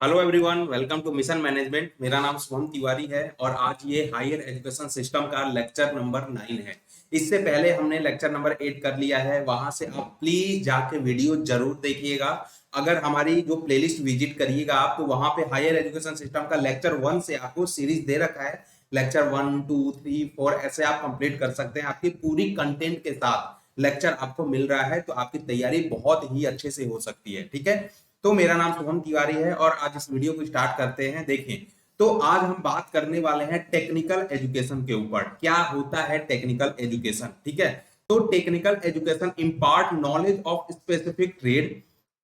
Hello everyone, welcome to mission management. मेरा नाम शुभम तिवारी है और आज ये हायर एजुकेशन सिस्टम का लेक्चर नंबर 9 है। इससे पहले हमने लेक्चर नंबर 8 कर लिया है। वहां से आप प्लीज जाके वीडियो जरूर देखिएगा। अगर हमारी जो प्लेलिस्ट विजिट करिएगा आप, तो वहां पे हायर एजुकेशन सिस्टम का लेक्चर 1 से आपको सीरीज दे रखा है। लेक्चर 1, 2, 3, 4 ऐसे आप कंप्लीट कर सकते हैं। आपकी पूरी कंटेंट के साथ लेक्चर आपको मिल रहा है, तो आपकी तैयारी बहुत ही अच्छे से हो सकती है। ठीक है, तो मेरा नाम शुभम तिवारी है और आज इस वीडियो को स्टार्ट करते हैं। देखें, तो आज हम बात करने वाले हैं टेक्निकल एजुकेशन के ऊपर। क्या होता है टेक्निकल एजुकेशन? ठीक है, तो technical education impart knowledge of specific trade,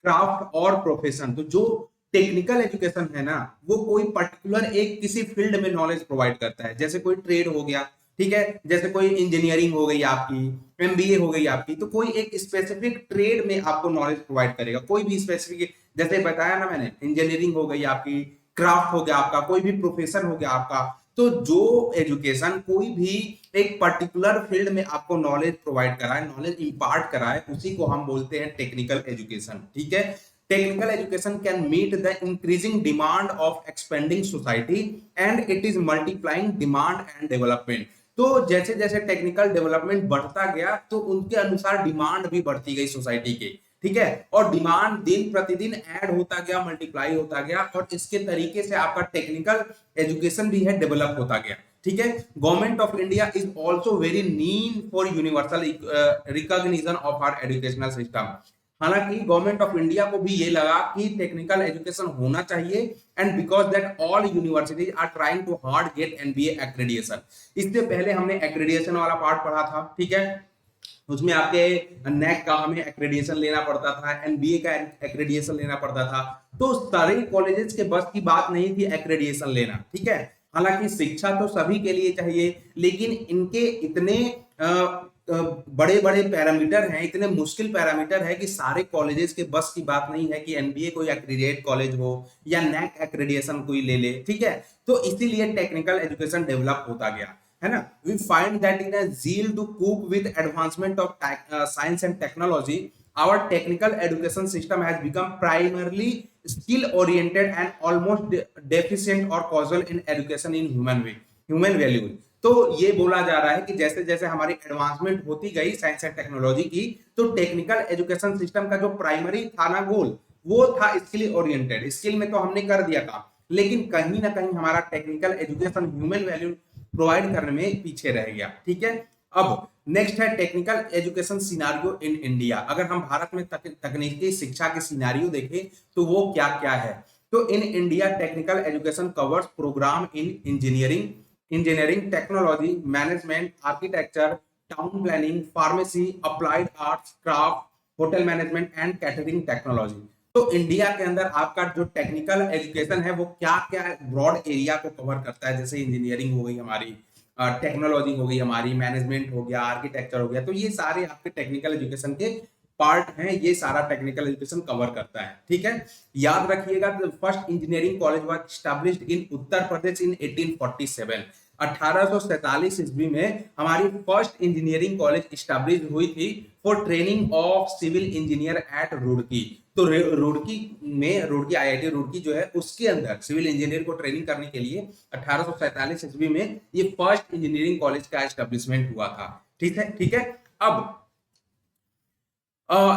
craft और प्रोफेशन। तो जो टेक्निकल एजुकेशन है ना, वो कोई पर्टिकुलर एक किसी फील्ड में नॉलेज प्रोवाइड करता है। जैसे कोई ट्रेड हो गया, ठीक है, जैसे कोई इंजीनियरिंग हो गई आपकी, एमबीए हो गई आपकी, तो कोई एक स्पेसिफिक ट्रेड में आपको नॉलेज प्रोवाइड करेगा। कोई भी स्पेसिफिक, जैसे बताया ना मैंने, इंजीनियरिंग हो गई आपकी, क्राफ्ट हो गया आपका, कोई भी प्रोफेशन हो गया आपका। तो जो एजुकेशन कोई भी एक पर्टिकुलर फील्ड में आपको नॉलेज प्रोवाइड कराए, नॉलेज इंपार्ट कराए, उसी को हम बोलते हैं टेक्निकल एजुकेशन। ठीक है, technical education can meet the increasing demand of expanding society and it is multiplying demand and development. तो जैसे जैसे टेक्निकल डेवलपमेंट बढ़ता गया, तो उनके अनुसार डिमांड भी बढ़ती गई सोसाइटी की। ठीक है, और डिमांड दिन प्रतिदिन ऐड होता गया, मल्टीप्लाई होता गया, और इसके तरीके से आपका टेक्निकल एजुकेशन भी है डेवलप होता गया। ठीक है, government of India is also very need for universal recognition of our educational system. हालांकि गवर्नमेंट ऑफ इंडिया को भी ये लगा कि टेक्निकल एजुकेशन होना चाहिए, and because that all universities are trying to hard get NBA accreditation. इससे पहले हमने एक्रेडिएशन वाला पार्ट पढ़ा था। ठीक है, उसमें आपके नेक का हमें एक्रेडिएशन लेना पड़ता था, एनबीए का एक्रेडिएशन लेना पड़ता था। तो सारे कॉलेजेस के बस की बात नहीं थी एक्रेडिएशन लेना। ठीक है, हालांकि शिक्षा तो सभी के लिए चाहिए, लेकिन इनके इतने बड़े बड़े पैरामीटर हैं, इतने मुश्किल पैरामीटर है कि सारे कॉलेजेस के बस की बात नहीं है कि एनबीए कोई एक्रेडिएट कॉलेज हो या नेक एक्रेडिएशन कोई ले ले। ठीक है, तो इसीलिए टेक्निकल एजुकेशन डेवलप होता गया, है ना। We find that in a zeal to cope with advancement of science and technology, our technical education system has become primarily skill oriented and almost deficient or causal in education in human value। तो ये बोला जा रहा है कि जैसे जैसे हमारी एडवांसमेंट होती गई साइंस एंड टेक्नोलॉजी की, तो टेक्निकल एजुकेशन सिस्टम का जो प्राइमरी था ना गोल, वो था स्किल ओरिएंटेड। स्किल में तो हमने कर दिया काम, लेकिन कहीं ना कहीं हमारा technical education human value provide करने में पीछे रह गया। ठीक है, अब नेक्स्ट है technical education scenario in India. अगर हम भारत में तकनीकी शिक्षा के सिनारियो देखें, तो वो क्या क्या है। तो in India technical education covers program in engineering, technology, management, architecture, town planning, pharmacy, applied arts, craft, hotel management and catering technology. तो इंडिया के अंदर आपका जो टेक्निकल एजुकेशन है, वो क्या क्या ब्रॉड एरिया को कवर करता है। जैसे इंजीनियरिंग हो गई हमारी, टेक्नोलॉजी हो गई हमारी, मैनेजमेंट हो गया, आर्किटेक्चर हो गया। तो ये सारे आपके टेक्निकल एजुकेशन के पार्ट हैं, ये सारा टेक्निकल एजुकेशन कवर करता है। ठीक है, याद रखिएगा, first engineering college was established in Uttar Pradesh in 1847। 1847 ईस्वी में हमारी फर्स्ट इंजीनियरिंग कॉलेज स्टैब्लिश हुई थी for training of civil engineer at Roorkee. तो रुड़की में, रुड़की आईआईटी रुड़की जो है, उसके अंदर सिविल इंजीनियर को ट्रेनिंग करने के लिए 1847 ईस्वी में ये फर्स्ट इंजीनियरिंग कॉलेज का एस्टेब्लिशमेंट हुआ था। ठीक है, ठीक है। अब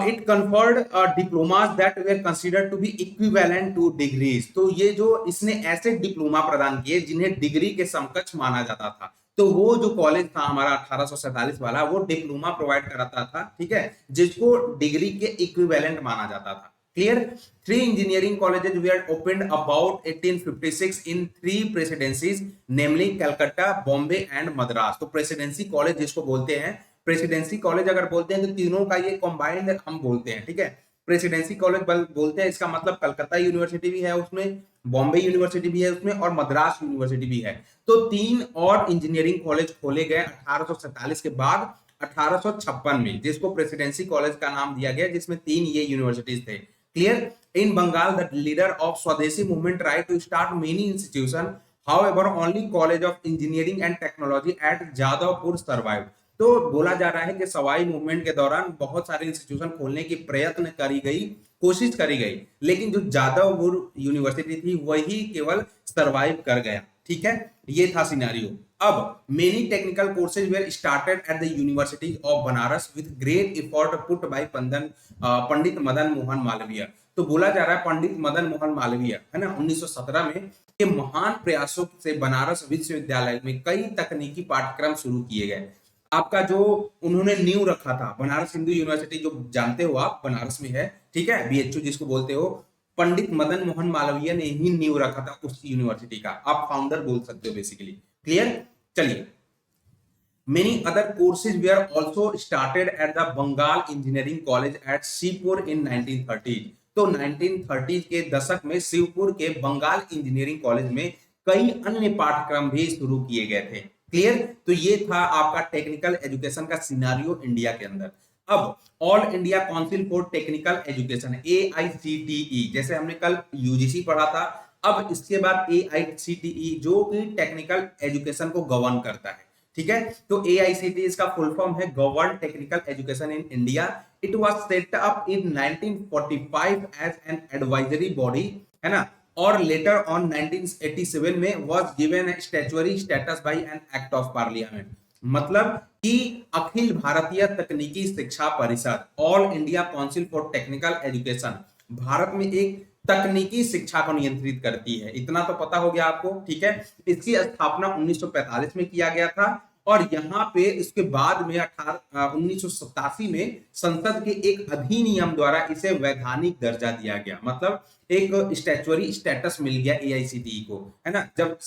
it conferred diplomas that were considered to be equivalent to degrees. तो ये जो इसने ऐसे डिप्लोमा प्रदान किए जिन्हें डिग्री के समकक्ष माना जाता था। तो वो जो कॉलेज था हमारा 1847 वाला, वो डिप्लोमा प्रोवाइड कराता था। ठीक है, जिसको डिग्री के इक्विवेलेंट माना जाता था। Clear. Three engineering colleges were opened about 1856 in three presidencies, namely Calcutta, Bombay and Madras. तो प्रेसिडेंसी कॉलेज जिसको बोलते हैं, प्रेसिडेंसी कॉलेज अगर बोलते हैं तो तीनों का ये कंबाइंड हम बोलते हैं। ठीक है, प्रेसिडेंसी कॉलेज बोलते हैं, इसका मतलब कलकत्ता यूनिवर्सिटी भी है उसमें, बॉम्बे यूनिवर्सिटी भी है उसमें, और मद्रास यूनिवर्सिटी भी है। तो तीन और इंजीनियरिंग कॉलेज खोले गए 1847 के बाद 1856 में, जिसको प्रेसिडेंसी कॉलेज का नाम दिया गया, जिसमें तीन ये यूनिवर्सिटीज थे। Clear. In Bengal the leader of swadeshi movement try to start many institution, however only college of engineering and technology at jadavpur survived। तो बोला जा रहा है कि सवाई मूवमेंट के दौरान बहुत सारे इंस्टीट्यूशन खोलने की प्रयत्न करी गई, कोशिश करी गई, लेकिन जो जादवपुर यूनिवर्सिटी थी वही केवल सरवाइव कर गया। ठीक है, ये था सिनेरियो। अब many technical courses were started at the university of Banaras with great effort put by Pandit Madan Mohan Malviya. तो बोला जा रहा है पंडित मदन मोहन मालवीय है ना 1917 में के महान प्रयासों से बनारस विश्वविद्यालय में कई तकनीकी पाठ्यक्रम शुरू किए गए। आपका जो उन्होंने नींव रखा था, बनारस हिंदू यूनिवर्सिटी जो जानते हो आप बनारस में है, ठीक है, बीएचयू जिसको बोलते हो, पंडित मदन मोहन मालवीय ने ही नींव रखा था उस यूनिवर्सिटी का, आप फाउंडर बोल सकते हो बेसिकली। क्लियर, चलिए। Many other courses were also started at the Bengal Engineering College at Shivpur in 1930s। तो 1930 के दशक में शिवपुर के बंगाल इंजीनियरिंग कॉलेज में कई अन्य पाठ्यक्रम भी शुरू किए गए थे। क्लियर, तो ये था आपका टेक्निकल एजुकेशन का सिनारियो इंडिया के अंदर। अब all India council for technical education AICTE, जैसे हमने कल यूजीसी पढ़ा था, अब इसके बाद AICTE जो कि टेक्निकल एजुकेशन को गवर्न करता है। ठीक है, तो AICTE इसका फुल फॉर्म है govern technical education in India. It was set up in 1945 as an advisory body, है ना, और लेटर ऑन 1987 में was given statutory status by an act of parliament. मतलब कि Akhil Bharatiya Takniki Shiksha Parishad, all India council for technical education, Bharat में एक तकनीकी शिक्षा को नियंत्रित करती है। इतना तो पता हो गया आपको। ठीक है, इसकी स्थापना 1945 में किया गया था और यहाँ पे इसके बाद में 1987 में संसद के एक अधिनियम द्वारा इसे वैधानिक दर्जा दिया गया। मतलब एक स्टैट्यूटरी स्टेटस मिल गया AICTE को, है ना। जब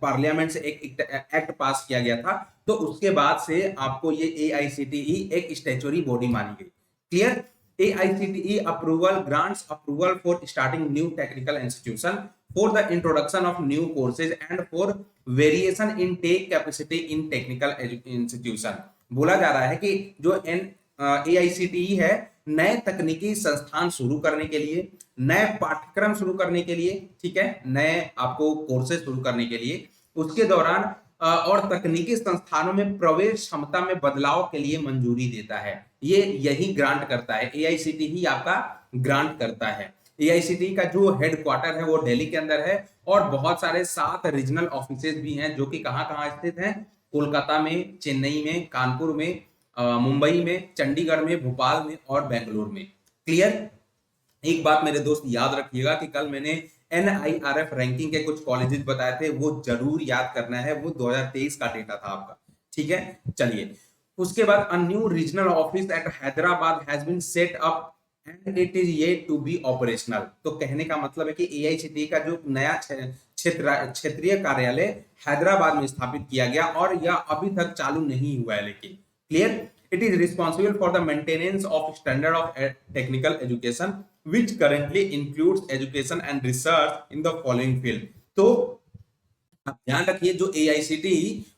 पार्लियामेंट से एक एक्ट पास किया गया था तो उसके बाद से आपको ये AICTE एक स्टैट्यूटरी बॉडी मानी गई। Clear, AICTE approval grants approval for starting new technical institution, for the introduction of new courses and for variation in take capacity in technical institution। बोला जा रहा है कि जो AICTE है नए तकनीकी संस्थान शुरू करने के लिए, नए पाठ्यक्रम शुरू करने के लिए, ठीक है, नए आपको कोर्सेज शुरू करने के लिए, उसके दौरान और तकनीकी संस्थानों में प्रवेश क्षमता में बदलाव के लिए मंजूरी देता है। ये यही ग्रांट करता है, AICTE ही आपका ग्रांट करता है। AICTE का जो हेडक्वार्टर है वो दिल्ली के अंदर है और बहुत सारे 7 रीजनल ऑफिसेज भी हैं जो कि कहाँ स्थित हैं, कोलकाता में, चेन्नई में, कानपुर में, मुंबई में, चंडीगढ़ में, भोपाल में और बेंगलुरु में। क्लियर, एक बात मेरे दोस्त याद रखिएगा कि कल मैंने NIRF रैंकिंग के कुछ कॉलेजेस बताए थे, वो जरूर याद करना है, वो 2023 का डेटा था आपका। ठीक है, चलिए। उसके बाद a new regional office at Hyderabad has been set up and it is yet to be operational. तो कहने का मतलब है कि AICTE का जो नया क्षेत्रीय कार्यालय हैदराबाद में स्थापित किया गया और यह अभी तक चालू नहीं हुआ है। लेकिन clear, it is responsible for the maintenance of standard of technical education which currently includes education and research in the following field। तो आप ध्यान रखिए जो AICTE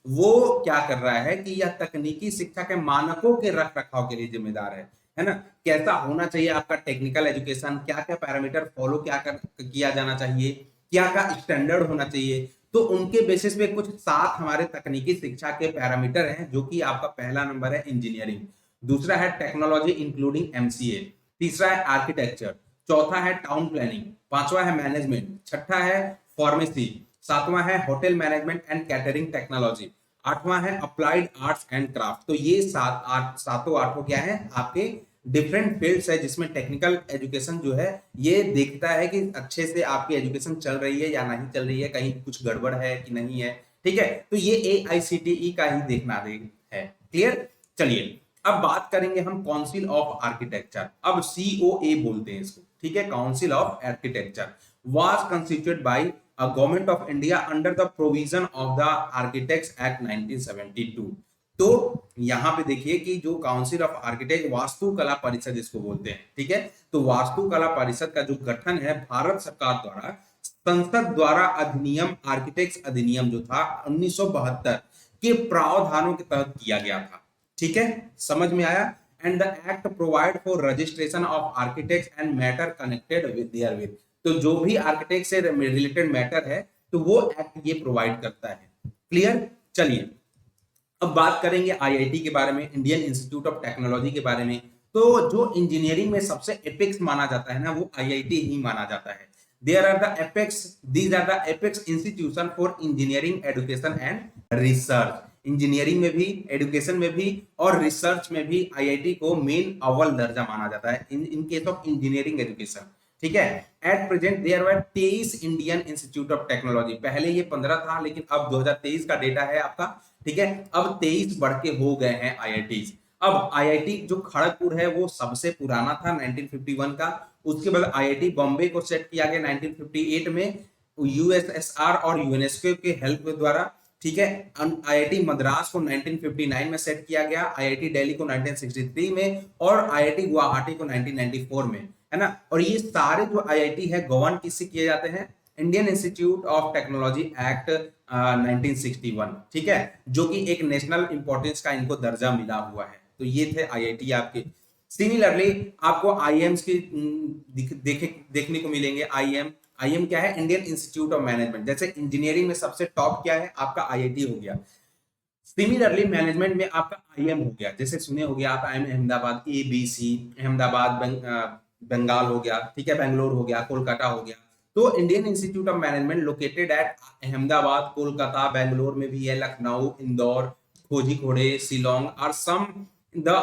वो क्या कर रहा है कि यह तकनीकी शिक्षा के मानकों के रख रखाव के लिए जिम्मेदार है ना। कैसा होना चाहिए आपका टेक्निकल एजुकेशन, क्या क्या पैरामीटर फॉलो किया जाना चाहिए, क्या क्या स्टैंडर्ड होना चाहिए, तो उनके बेसिस पे कुछ 7 हमारे तकनीकी शिक्षा के पैरामीटर हैं, जो कि आपका पहला नंबर है इंजीनियरिंग, दूसरा है टेक्नोलॉजी इंक्लूडिंग MCA, तीसरा है आर्किटेक्चर, चौथा है टाउन प्लानिंग, पांचवा है मैनेजमेंट, छठा है फार्मेसी, सातवां है hotel management and catering technology, आठवां है अप्लाइड आर्ट्स एंड क्राफ्ट। तो ये सातों आठों क्या है आपके डिफरेंट फील्ड्स है जिसमें टेक्निकल एजुकेशन जो है ये देखता है कि अच्छे से आपकी एजुकेशन चल रही है या नहीं चल रही है, कहीं कुछ गड़बड़ है कि नहीं है। ठीक है, तो ये AICTE का ही देखना है। क्लियर, चलिए अब बात करेंगे हम काउंसिल ऑफ आर्किटेक्चर। अब COA बोलते हैं इसको, ठीक है, council of architecture was constituted by a government of India under the provision of the Architects Act 1972। तो यहां पे देखिए कि जो काउंसिल ऑफ आर्किटेक्ट, वास्तुकला परिषद इसको बोलते हैं, ठीक है, तो वास्तुकला परिषद का जो गठन है भारत सरकार द्वारा संसद द्वारा अधिनियम आर्किटेक्ट्स अधिनियम जो था 1972 के प्रावधानों के तहत किया गया था। ठीक है, समझ में आया। And the act provide for registration of architects and matter connected with therewith. तो जो भी आर्किटेक्ट से रिलेटेड मैटर है तो वो एक्ट ये प्रोवाइड करता है। क्लियर, चलिए अब बात करेंगे आईआईटी के बारे में, इंडियन इंस्टीट्यूट ऑफ टेक्नोलॉजी के बारे में। तो जो इंजीनियरिंग में सबसे एपेक्स माना जाता है ना, वो आईआईटी ही माना जाता है। There are the apex, these are the apex institution for engineering education and research. Engineering में भी, एजुकेशन में भी और रिसर्च में भी आईआईटी को मेन अव्वल दर्जा माना जाता है in case of engineering education. ठीक है। At present there were 23 Indian institute of technology. पहले ये 15 था, लेकिन अब 2023 का डेटा है आपका। ठीक है, अब 23 बढ़ के हो गए हैं आईआईटी। अब आईआईटी जो खड़गपुर है वो सबसे पुराना था 1951 का। उसके बाद आईआईटी बॉम्बे को सेट किया गया 1958 में यूएसएसआर और यूनेस्को के हेल्प के द्वारा। ठीक है, आईआईटी मद्रास को 1959 में सेट किया गया, आईआईटी दिल्ली को 1963 में और आईआईटी गुवाहाटी को 1994 में, है ना। और ये सारे जो आईआईटी है गवर्न किससे किए जाते हैं? Indian institute of technology act 1961। ठीक है, जो कि एक नेशनल इंपॉर्टेंस का इनको दर्जा मिला हुआ है। तो ये थे आईआईटी आपके। सिमिलरली आपको आईएम्स की देखने को मिलेंगे। आईएम क्या है? Indian institute of management. जैसे इंजीनियरिंग में सबसे टॉप क्या है? आपका आईआईटी हो गया। सिमिलरली मैनेजमेंट में आपका आईएम हो गया, जैसे सुने हो गया आप आईएम अहमदाबाद, एबीसी अहमदाबाद, बंगाल हो गया। ठीक है, बेंगलोर हो गया, कोलकाता हो गया। तो Indian institute of management located at Ahmedabad, Kolkata, Bangalore में भी है, Lucknow, Indore, Kozhikode, Shillong are some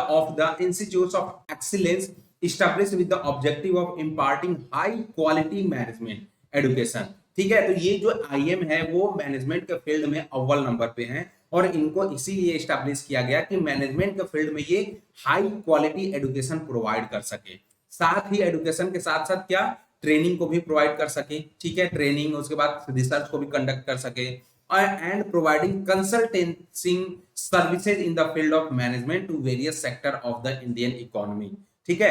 of the institutes of excellence established with the objective of imparting high quality management education। ठीक है, तो ये जो आईएम है वो मैनेजमेंट के फील्ड में अव्वल नंबर पे हैं और इनको इसीलिए एस्टैब्लिश किया गया कि मैनेजमेंट के फील्ड में ये हाई क्वालिटी एजुकेशन प्रोवाइड कर सके। साथ ही एजुकेशन के साथ साथ क्या, ट्रेनिंग को भी प्रोवाइड कर सके। ठीक है, ट्रेनिंग, उसके बाद रिसर्च को भी कंडक्ट कर सके and providing consulting services in the field of management to various sector of the Indian economy। ठीक है,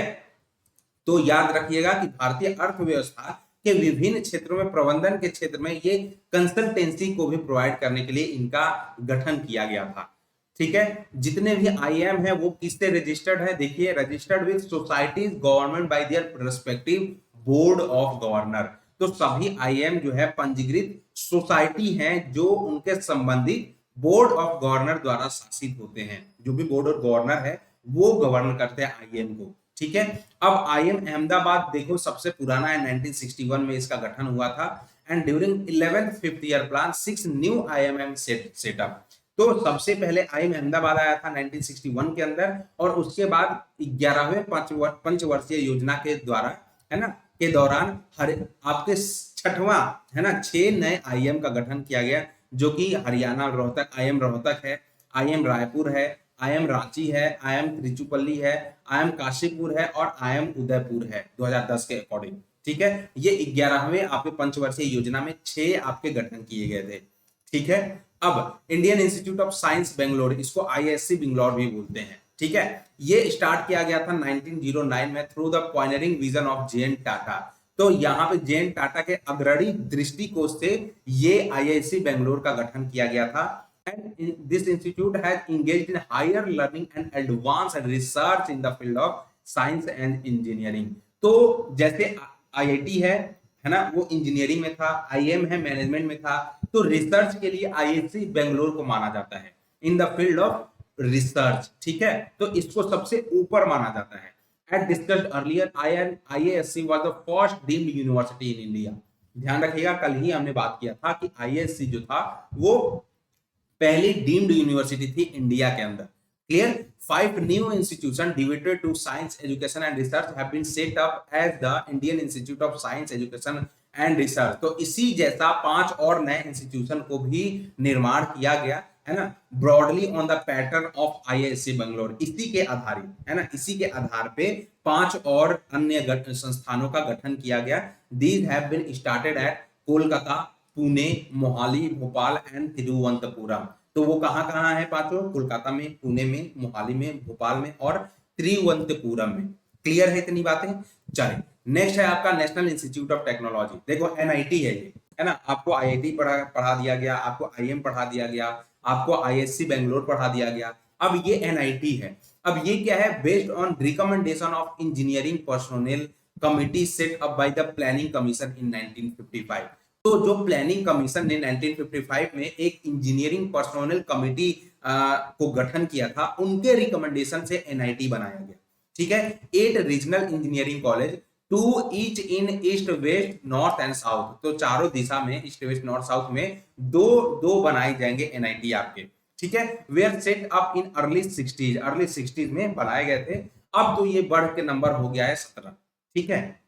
तो याद रखिएगा कि भारतीय अर्थव्यवस्था के विभिन्न क्षेत्रों में, प्रबंधन के क्षेत्र में ये कंसल्टेंसी को भी प्रोवाइड करने के लिए इनका गठन किया गया था। ठीक है, जितने भी आईएम है वो किससे रजिस्टर्ड है? देखिए, registered with societies government by their respective board of governor. तो सभी आईएम जो है पंजीकृत सोसाइटी हैं जो उनके संबंधित बोर्ड ऑफ गवर्नर द्वारा शासित होते हैं। जो भी बोर्ड ऑफ गवर्नर है वो गवर्न करते हैं आईएम को। ठीक है, अब आईएम अहमदाबाद देखो सबसे पुराना है, 1961 में इसका गठन हुआ था। And during 11th fifth year plan 6 new IMM setup. तो सबसे पहले आईएम अहमदाबाद आया था 1961 के अंदर, और उसके बाद 11वें पंचवर्षीय योजना के द्वारा, है ना, के दौरान आपके छठवां, है ना, 6 नए आईएम का गठन किया गया, जो कि हरियाणा रोहतक, आईएम रोहतक है, आईएम रायपुर है, आईएम रांची है, आईएम त्रिचुपल्ली है, आईएम काशीपुर है और आईएम उदयपुर है 2010 के अकॉर्डिंग। ठीक है, ये 11वें आपके पंचवर्षीय योजना में 6 आपके गठन किए गए थे। ठीक है, अब Indian institute of science Bangalore, इसको आईएससी बेंगलोर भी बोलते हैं। ठीक है, ये स्टार्ट किया गया था 1909 में through the pioneering vision of JN Tata. तो यहाँ पे जेएन टाटा के अग्रणी दृष्टिकोण से ये आईआईसी बेंगलोर का गठन किया गया था। And this institute has engaged in higher learning and advance research in the field of science and engineering. तो जैसे आईआईटी है ना, वो इंजीनियरिंग में था, आईएम है मैनेजमेंट में था, तो रिसर्च के लिए आईआईसी बेंगलोर को माना जाता है in the field of research. ठीक है, तो इसको सबसे ऊपर माना जाता है। At discussed earlier, IISc was the first deemed university in India. ध्यान रखिएगा, कल ही हमने बात किया था कि आईआईएससी जो था वो पहली डीम्ड यूनिवर्सिटी थी इंडिया के अंदर। Clear? 5 new institutions devoted to science education and research have been set up as the Indian Institute of Science Education and Research। तो इसी जैसा 5 और नए इंस्टीट्यूशन को भी निर्माण किया गया, है ना, broadly on the pattern of IISc Bangalore. इसी के आधारित, है ना, इसी के आधार पे 5 और अन्य संस्थानों का गठन किया गया। These have been started at Kolkata, Pune, Mohali, Bhopal and Thiruvananthapuram. तो वो कहाँ है पांचों? कोलकाता में, पुणे में, मोहाली में, भोपाल में और तिरुवनंतपुरम में। क्लियर है इतनी बातें? चलिए, नेक्स्ट है आपका नेशनल इंस्टीट्यूट ऑफ टेक्नोलॉजी। देखो एनआईटी है ये, है ना, आपको आईआईटी पढ़ा दिया गया, आपको आईएम पढ़ा दिया गया, आपको आईएससी बेंगलोर पढ़ा दिया गया। अब ये एनआईटी है। अब ये क्या है? Based on recommendation of engineering personnel committee set up by the planning commission इन 1955। तो जो प्लानिंग कमीशन ने 1955 में एक इंजीनियरिंग पर्सोनल कमेटी को गठन किया था, उनके रिकमेंडेशन से एनआईटी बनाया गया। ठीक है, 8 regional engineering college, 2 each in east west north and south, तो चारों दिशा में ईस्ट वेस्ट नॉर्थ साउथ में दो दो बनाए जाएंगे एनआईटी आपके। ठीक है, were set up in early 60s में बनाए गए थे। अब तो ये बढ़ के नंबर हो गया है 17। ठीक है,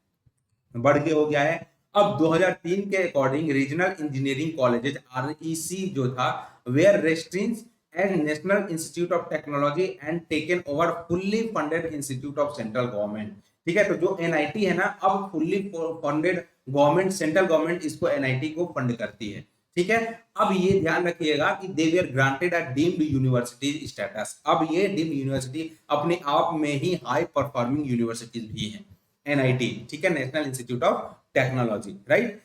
बढ़ के हो गया है। अब 2003 के according regional engineering colleges REC जो था, were restrict as national institute of technology and taken over fully funded institute of central government. ठीक है, तो जो एनआईटी है ना, अब fully funded government, central government इसको एनआईटी को फंड करती है। ठीक है, अब ये ध्यान रखिएगा कि they were granted a deemed university status. अब ये डीम्ड यूनिवर्सिटी अपने आप में ही हाई परफॉर्मिंग यूनिवर्सिटीज भी है एनआईटी। ठीक है, national institute of technology, right.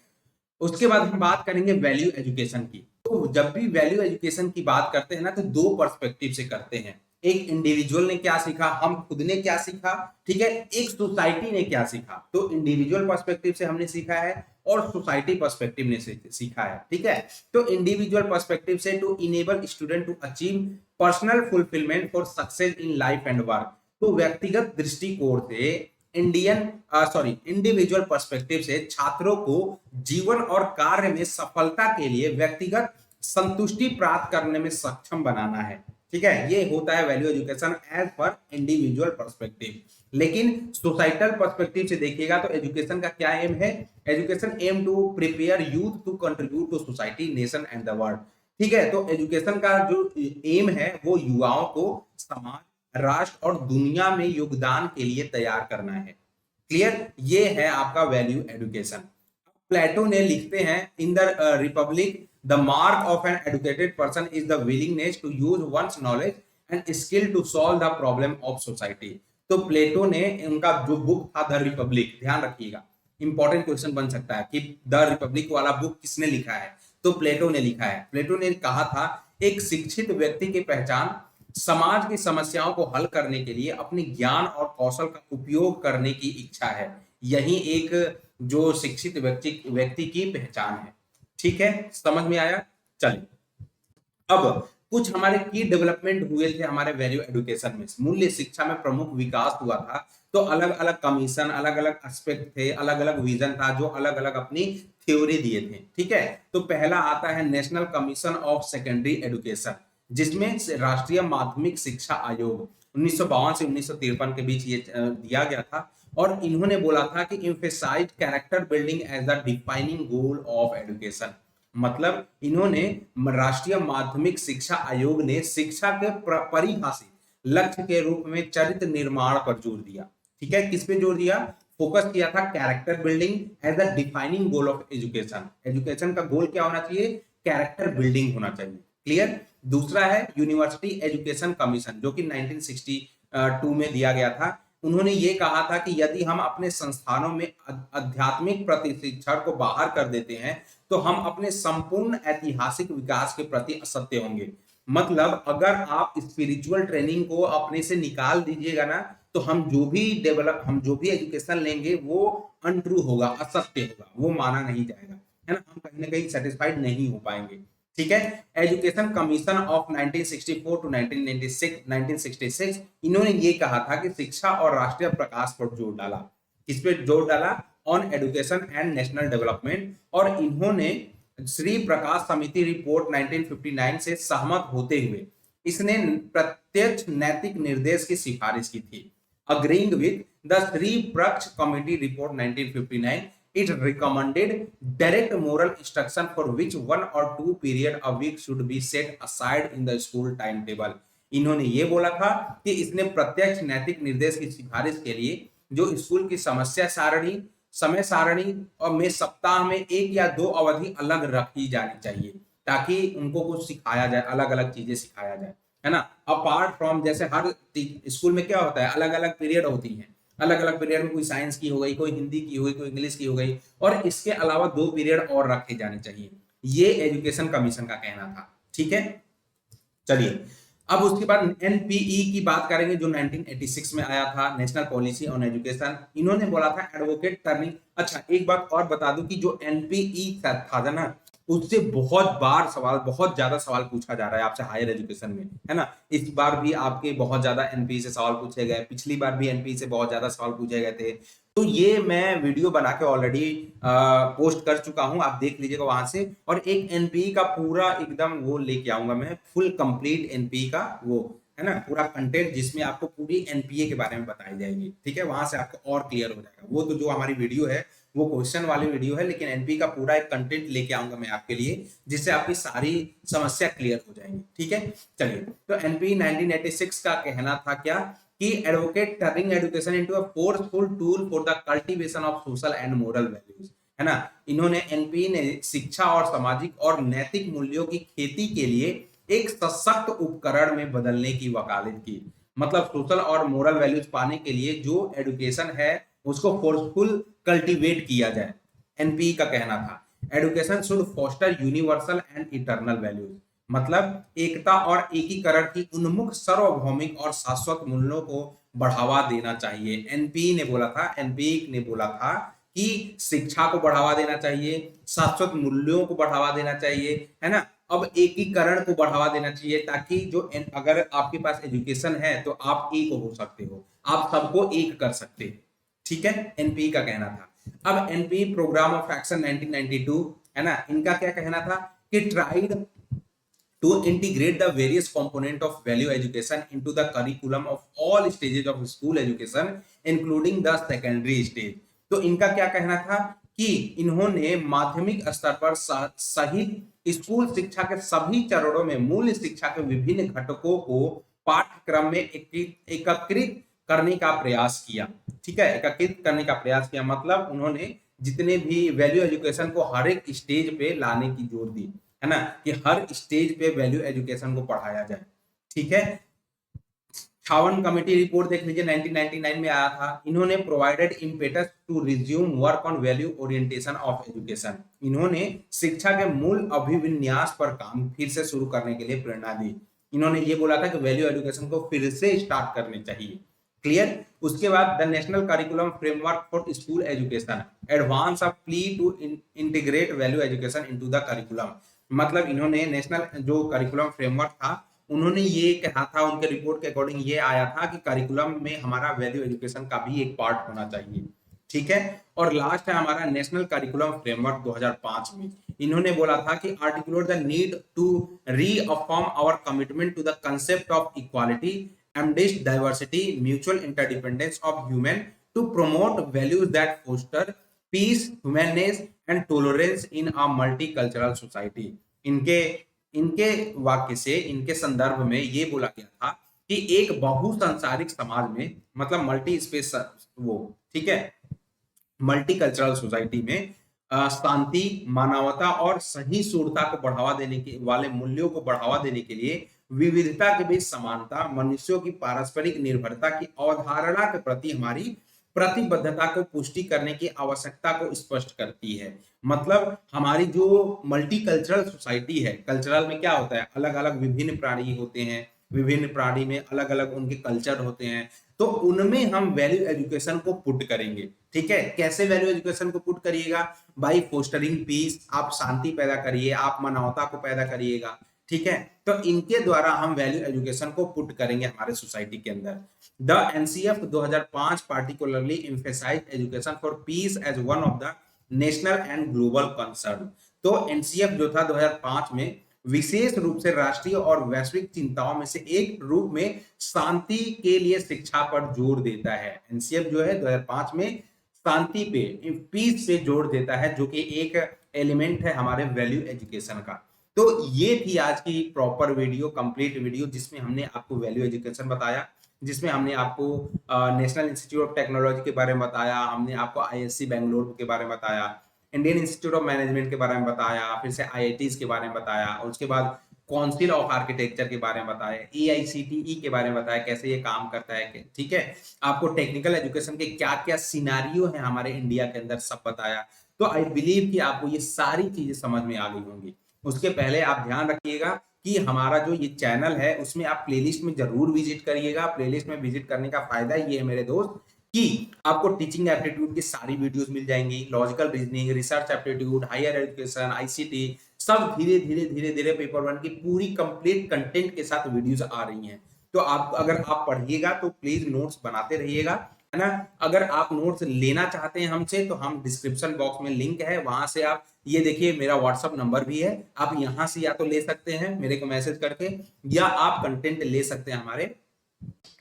उसके बाद हम बात करेंगे वैल्यू एजुकेशन की। तो जब भी वैल्यू एजुकेशन की बात करते हैं ना, तो दो पर्सपेक्टिव से करते हैं। एक इंडिविजुअल ने क्या सीखा, हम खुद ने क्या सीखा, ठीक है, एक सोसाइटी ने क्या सीखा। तो इंडिविजुअल पर्सपेक्टिव से हमने सीखा है और सोसाइटी पर्सपेक्टिव ने सीखा है। ठीक है, तो इंडिविजुअल पर्सपेक्टिव से to enable student to achieve personal fulfilment for success in life and work. तो व्यक्तिगत दृष्टिकोण से इंडिविजुअल पर्सपेक्टिव से छात्रों को जीवन और कार्य में सफलता के लिए व्यक्तिगत संतुष्टि प्राप्त करने में सक्षम बनाना है। ठीक है, ये होता है value education as per individual perspective. लेकिन सोसाइटल पर्सपेक्टिव से देखिएगा तो एजुकेशन का क्या एम है, education aim to prepare youth to contribute to society, nation and the world. ठीक है, तो एजुकेशन का जो एम है वो युवाओं को समाज, राष्ट्र और दुनिया में योगदान के लिए तैयार करना है। क्लियर, ये है आपका वैल्यू एजुकेशन। प्लेटो ने लिखते हैं in the republic, the mark of an educated person is the willingness to use one's knowledge and skill to solve the problem of society. तो प्लेटो ने, उनका जो बुक था द रिपब्लिक, ध्यान रखिएगा इंपॉर्टेंट क्वेश्चन बन सकता है कि द रिपब्लिक वाला बुक किसने लिखा है, तो प्लेटो ने लिखा है। प्लेटो ने कहा था एक शिक्षित व्यक्ति की पहचान समाज की समस्याओं को हल करने के लिए अपने ज्ञान और कौशल का उपयोग करने की इच्छा है। यही एक जो शिक्षित व्यक्ति की पहचान है। ठीक है, समझ में आया। चलिए, अब कुछ हमारे की डेवलपमेंट हुए थे हमारे वैल्यू एजुकेशन में। मूल्य शिक्षा में प्रमुख विकास हुआ था। तो अलग अलग कमीशन, अलग अलग एस्पेक्ट थे, अलग अलग विजन था, जो अलग अलग अपनी थ्योरी दिए थे। ठीक है, तो पहला आता है national commission of secondary education, जिसमें राष्ट्रीय माध्यमिक शिक्षा आयोग 1952 से 1953 के बीच ये दिया गया था। और इन्होंने बोला था कि emphasize character building as the defining goal of education. मतलब इन्होंने, राष्ट्रीय माध्यमिक शिक्षा आयोग ने शिक्षा के परिभाषित लक्ष्य के रूप में चरित्र निर्माण पर जोर दिया। ठीक है, किस पे जोर दिया, फोकस किया था character building as the defining goal of education. Education का गोल क्या होना चाहिए, कैरेक्टर बिल्डिंग होना चाहिए। क्लियर। दूसरा है यूनिवर्सिटी एजुकेशन कमीशन, जो कि 1962 में दिया गया था। उन्होंने ये कहा था कि यदि हम अपने संस्थानों में आध्यात्मिक प्रशिक्षण को बाहर कर देते हैं तो हम अपने संपूर्ण ऐतिहासिक विकास के प्रति असत्य होंगे। मतलब अगर आप स्पिरिचुअल ट्रेनिंग को अपने से निकाल दीजिएगा ना, तो हम जो भी एजुकेशन लेंगे वो अनट्रू होगा, असत्य होगा, वो माना नहीं जाएगा, है ना। हम कहीं ना कहीं सेटिस्फाइड नहीं हो पाएंगे। ठीक है, एजुकेशन कमीशन ऑफ 1964 टू 1966 इन्होंने ये कहा था कि शिक्षा और राष्ट्रीय प्रकाश पर जोर डाला। किस पे जोर डाला, on education and national development. और इन्होंने श्री प्रकाश समिति रिपोर्ट 1959 से सहमत होते हुए इसने प्रत्यक्ष नैतिक निर्देश की सिफारिश की थी। Agreeing with the Shri Prakash committee report 1959, it recommended direct moral instruction for which 1 or 2 period a week should be set aside in the school timetable। इन्होंने ये बोला था कि इसने प्रत्यक्ष नैतिक निर्देश की सिफारिश के लिए जो स्कूल की समय सारणी और में सप्ताह में 1 या 2 अवधि अलग रखी जानी चाहिए, ताकि उनको कुछ सिखाया जाए, अलग अलग चीजें सिखाया जाए, है ना। अपार्ट फ्रॉम, जैसे हर स्कूल में क्या होता है, अलग अलग पीरियड होती है, अलग अलग पीरियड में कोई साइंस की हो गई, कोई हिंदी की हो गई, कोई इंग्लिश की हो गई, और इसके अलावा 2 पीरियड और रखे जाने चाहिए। ये एजुकेशन कमीशन का कहना था। ठीक है, चलिए अब उसके बाद एनपीई की बात करेंगे जो 1986 में आया था, नेशनल पॉलिसी ऑन एजुकेशन। इन्होंने बोला था एडवोकेट टर्निंग। अच्छा एक बात और बता दूं कि जो एनपीई था ना, उससे बहुत ज्यादा सवाल पूछा जा रहा है आपसे हायर एजुकेशन में, है ना। इस बार भी आपके बहुत ज्यादा एनपीई से सवाल पूछे गए, पिछली बार भी एनपीई से बहुत ज्यादा सवाल पूछे गए थे। तो ये मैं वीडियो बना के ऑलरेडी पोस्ट कर चुका हूं, आप देख लीजिएगा वहां से। और एक एनपीई का पूरा एकदम वो लेके आऊंगा मैं, फुल कंप्लीट एनपीई का वो, है ना, पूरा कंटेंट जिसमें आपको पूरी एनपीए के बारे में बताई जाएगी। ठीक है, वहां से आपको और क्लियर हो जाएगा। वो तो जो हमारी वीडियो है वो क्वेश्चन वाली वीडियो है, लेकिन एनपी का पूरा एक कंटेंट लेके आऊंगा मैं आपके लिए, जिससे आपकी सारी समस्या क्लियर हो जाएंगी। ठीक है, चलिए। तो एनपी 1986 का कहना था क्या कि advocate turning education into a forceful tool for the cultivation of social and moral values, है ना। इन्होंने एनपी ने शिक्षा और सामाजिक और नैतिक मूल्यों की खेती के लिए एक सशक्त उपकरण में बदलने की वकालत की। मतलब सोशल और मोरल वैल्यूज पाने के लिए जो एजुकेशन है उसको फोर्सफुल कल्टीवेट किया जाए। एनपी का कहना था education should foster universal and eternal values, मतलब एकता और एकीकरण की उन्मुख सार्वभौमिक और शाश्वत मूल्यों को बढ़ावा देना चाहिए। एनपी ने बोला था कि शिक्षा को बढ़ावा देना चाहिए, शाश्वत मूल्यों को बढ़ावा देना चाहिए, है ना। अब एकीकरण को बढ़ावा देना चाहिए, ताकि जो अगर आपके पास एजुकेशन है तो आप एक हो सकते हो, आप सबको एक कर सकते हैं। ठीक है, एनपी का कहना था। अब एनपी प्रोग्राम ऑफ एक्शन 1992, है ना, इनका क्या कहना था कि tried to integrate the various component of value education into the curriculum of all stages of school education including the secondary stage। तो इनका क्या कहना था कि इन्होंने माध्यमिक स्तर पर सहित स्कूल शिक्षा के सभी चरणों में मूल शिक्षा के विभिन्न घटकों को पाठ्यक्रम में एकीकृत करने का प्रयास किया। ठीक है, एकीकृत करने का प्रयास किया मतलब उन्होंने जितने भी वैल्यू एजुकेशन को हर एक स्टेज पे लाने की जोर दी, है ना, कि हर स्टेज पे वैल्यू एजुकेशन को पढ़ाया जाए। ठीक है, छावन कमेटी रिपोर्ट देख लीजिए 1999 में आया था। इन्होंने provided impetus to resume work on value orientation of education. इन्होंने शिक्षा के मूल अभिविन्यास पर काम फिर से शुरू करने के लिए प्रेरणा दी। इन्होंने ये बोला था कि वैल्यू एजुकेशन को फिर से स्टार्ट करने चाहिए। क्लियर। उसके बाद the national curriculum framework for school education advance a plea to integrate value education into the curriculum. मतलब इन्होंने नेशनल जो करिकुलम फ्रेमवर्क था, उन्होंने ये कहा था, उनके रिपोर्ट के अकॉर्डिंग ये आया था कि करिकुलम में हमारा वैल्यू एजुकेशन का भी एक पार्ट होना चाहिए। ठीक है, और लास्ट है हमारा नेशनल करिकुलम फ्रेमवर्क 2005 में। इन्होंने बोला था कि articulate the need to reaffirm our commitment to the concept of equality, embrace diversity, mutual interdependence of human, to promote values that foster peace, humanness and tolerance in a multicultural society. इनके इनके वाक्य से, इनके संदर्भ में ये बोला गया था कि एक बहुसंसारिक समाज में, मतलब मल्टी स्पेस वो, ठीक है, मल्टीकल्चरल सोसाइटी में शांति, मानवता और सहिष्णुता को बढ़ावा देने के वाले मूल्यों को बढ़ावा देने के लिए विविधता के बीच समानता, मनुष्यों की पारस्परिक निर्भरता की अवधारणा के प्रति हमारी प्रतिबद्धता को पुष्टि करने की आवश्यकता को स्पष्ट करती है। मतलब हमारी जो मल्टीकल्चरल सोसाइटी है, कल्चरल में क्या होता है, अलग अलग विभिन्न प्राणी होते हैं, विभिन्न प्राणी में अलग अलग उनके कल्चर होते हैं, तो उनमें हम वैल्यू एजुकेशन को पुट करेंगे। ठीक है, कैसे वैल्यू एजुकेशन को पुट करिएगा? बाई फोस्टरिंग पीस, आप शांति पैदा करिए, आप मानवता को पैदा करिएगा। ठीक है, तो इनके द्वारा हम वैल्यू एजुकेशन को पुट करेंगे हमारे सोसाइटी के अंदर। The NCF 2005 particularly emphasize education for peace as one of the national and global concern. तो एनसीएफ जो था 2005 में विशेष रूप से राष्ट्रीय और वैश्विक चिंताओं में से एक रूप में शांति के लिए शिक्षा पर जोर देता है। एनसीएफ जो है 2005 में शांति पे, पीस पे जोर देता है, जो कि एक एलिमेंट है हमारे वैल्यू एजुकेशन का। तो ये थी आज की प्रॉपर वीडियो, कंप्लीट वीडियो, जिसमें हमने आपको वैल्यू एजुकेशन बताया, जिसमें हमने आपको नेशनल इंस्टीट्यूट ऑफ टेक्नोलॉजी के बारे में बताया, हमने आपको आईएससी बेंगलोर के बारे में बताया, इंडियन इंस्टीट्यूट ऑफ मैनेजमेंट के बारे में बताया, फिर से आईआईटीज के बारे में बताया, और उसके बाद काउंसिल ऑफ आर्किटेक्चर के बारे में बताया, एआईसीटीई के बारे में बताया कैसे ये काम करता है। ठीक है, आपको टेक्निकल एजुकेशन के क्या क्या सिनारियो है हमारे इंडिया के अंदर सब बताया। तो आई बिलीव कि आपको ये सारी चीजें समझ में आ गई होंगी। उसके पहले आप ध्यान रखिएगा कि हमारा जो ये चैनल है उसमें आप प्लेलिस्ट में जरूर विजिट करिएगा। प्लेलिस्ट में विजिट करने का फायदा ये है मेरे दोस्त कि आपको टीचिंग एप्टीट्यूड की सारी वीडियोस मिल जाएंगी, logical reasoning, research aptitude, higher education, ICT, सब धीरे धीरे धीरे धीरे पेपर वन की पूरी कंप्लीट कंटेंट के साथ वीडियोस आ रही हैं। तो आप अगर आप पढ़िएगा तो प्लीज नोट्स बनाते रहिएगा, है ना। अगर आप नोट्स लेना चाहते हैं हमसे तो हम डिस्क्रिप्शन बॉक्स में लिंक है, वहां से आप ये देखिए मेरा व्हाट्सअप नंबर भी है, आप यहां से या तो ले सकते हैं मेरे को मैसेज करके, या आप कंटेंट ले सकते हैं हमारे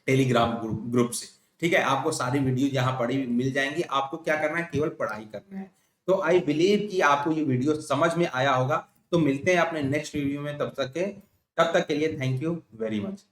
टेलीग्राम ग्रुप से। ठीक है, आपको सारी वीडियो यहाँ पढ़ी मिल जाएंगी, आपको क्या करना है, केवल पढ़ाई करना है। तो आई बिलीव कि आपको ये वीडियो समझ में आया होगा। तो मिलते हैं अपने नेक्स्ट वीडियो में, तब तक के लिए थैंक यू वेरी मच।